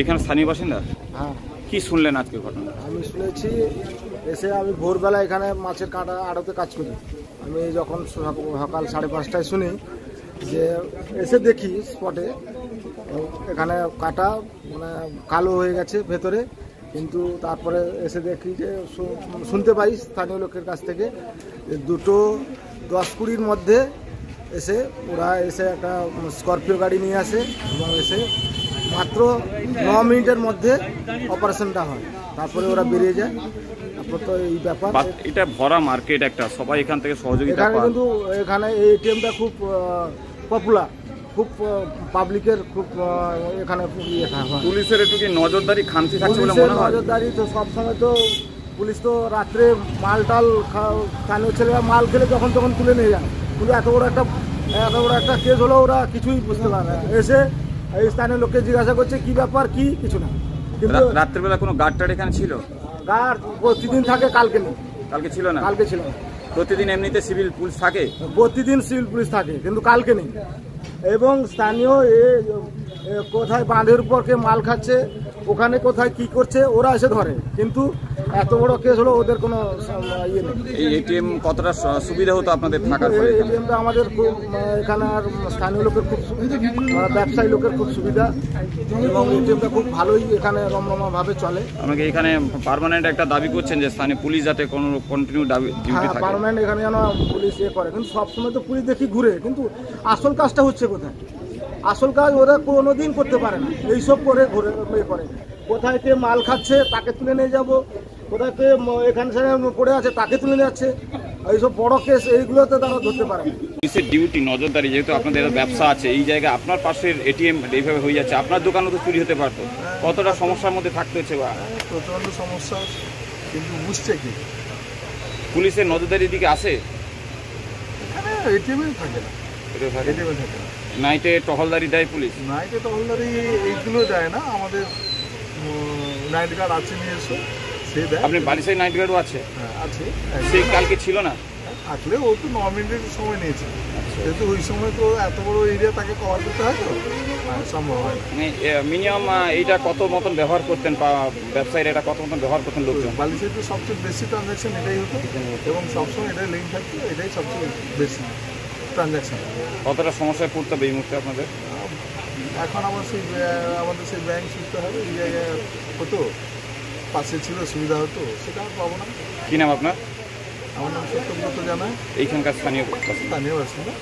এখানে স্থানীয় বাসিন্দা? হ্যাঁ। কি শুনলেন আজকে ঘটনা? আমি শুনেছি এসে আমি ভোরবেলা এখানে মাছের কাঁটা আড়তে কাজ করি। আমি যখন সকাল 5:30টায় শুনি যে এসে দেখি স্পটে এখানে কাঁটা মানে কালো হয়ে গেছে ভেতরে, কিন্তু তারপরে এসে দেখি যে শুনতে পাই স্থানীয় লোকের কাছ থেকে যে 2:10-20 মধ্যে ওরা এসে একটা স্করপিও গাড়ি নিয়ে আসে এবং এসে মাত্র 9 মিনিটের মধ্যে অপারেশনটা হয়, তারপরে ওরা বেরিয়ে যায়। তারপর তো এই ব্যাপার, এটা ভরা মার্কেট একটা, সবাই এখান থেকে সহযোগিতা পায়। কিন্তু এখানে এই এটিএমটা খুব পপুলার, খুব পাবলিকের খুব এখানে পুলিশের একটু কি নজরদারি খামতি থাকছে বলে মনে হয়? নজরদারি তো সবসময় তো পুলিশ তো রাত্রে মাল টাল স্থানীয় ছেলেরা মাল খেলে যখন তখন তুলে নিয়ে যায়, কিন্তু এত বড় একটা কেস হলো ওরা কিছুই বুঝতে পারে না। এসে এই স্থানীয় লোককে জিজ্ঞাসা করছে কি ব্যাপার কি কিছু না। কিন্তু রাত্রেবেলা কোনো গার্ড টার্ড এখানে ছিল? গার্ড প্রতিদিন থাকে, কালকে নেই। কালকে ছিল না? কালকে ছিল না। প্রতিদিন এমনিতে সিভিল পুলিশ থাকে? প্রতিদিন সিভিল পুলিশ থাকে, কিন্তু কালকে নেই। এবং স্থানীয় কোথায় বাঁধের উপর কে মাল খাচ্ছে, ওখানে কোথায় কি করছে ওরা এসে ধরে, কিন্তু এত বড় কেস হলো ওদের কোনো ইয়ে নেই। এই এটিএম কতটা সুবিধা হতো আপনাদের থাকার পরে? এটিএমটা আমাদের খুব এখানে আর স্থানীয় লোকের খুব সুবিধা, ব্যবসায়ী লোকের খুব সুবিধা, এবং এটিএমটা খুব ভালোই এখানে রমরমাভাবে চলে। আমাকে এখানে পার্মানেন্ট একটা দাবি করছেন যে স্থানীয় পুলিশ যাতে কোনো কন্টিনিউ ডিউটি থাকে? পার্মানেন্ট এখানে যেন পুলিশ করে, কিন্তু সবসময় তো পুলিশ দেখি ঘুরে, কিন্তু আসল কাজটা হচ্ছে কোথায়? আসল কাজ ওরা কোনোদিন করতে পারে না, এইসব করে ঘুরে করে। কোথায় কে মাল খাচ্ছে তাকে তুলে নিয়ে যাব, কোথায় কে এখানে পড়ে আছে তাকে তুলে নিয়ে যাচ্ছে, এইসব বড় কেস এইগুলোতে তারা ধরতে পারে না। পুলিশের ডিউটি নজরদারি, যেহেতু আপনাদের ব্যবসা আছে এই জায়গায়, আপনার পাশের এটিএম এইভাবে হয়ে যাচ্ছে, আপনার দোকানও তো চুরি হতে পারতো, কতটা সমস্যার মধ্যে থাকতে হচ্ছে? বা প্রচণ্ড সমস্যা, কিন্তু বুঝছে কি পুলিশের নজরদারির দিকে আসে? এখানে এটিএমে থাকে না, এটিএমে থাকে না। নাইটে টহলদারি দেয় পুলিশ? নাইটে টহলদারি এইগুলো দেয় না, আমাদের নাইট গার্ড আছে, নিয়ে এসো সে দেয়। আপনি বালিশাই নাইট গার্ডও আছে? হ্যাঁ আছে। সে কালকে ছিল না? থাকলে ও তো 9 মিনিটের সময় নিয়েছে, যেহেতু ওই সময় তো এত বড় এরিয়া তাকে কভার করতে হয়, তো সম্ভব হয় না। মিনিমাম এইটা কত মতন ব্যবহার করতেন ব্যবসায়ীরা, এটা কত মতন ব্যবহার করতেন লোকজন? বালিশাইতে সবচেয়ে বেশি ট্রানজ্যাকশন এটাই হতো, এবং সবসময় এটাই লিঙ্ক থাকতো, এটাই সবচেয়ে বেশি ট্রানজ্যাকশন। কতটা সমস্যায় পড়তে হবে এই মুহূর্তে আপনাদের? এখন আবার আমাদের সেই ব্যাংক ছুটতে হবে, এই জায়গায় হতো পাশে ছিল, সুবিধা হতো, সেটা আর পাবো না। কী নাম আপনার? আমার নাম সত্যব্রত জানা, এইখানকার স্থানীয় বাসিন্দা।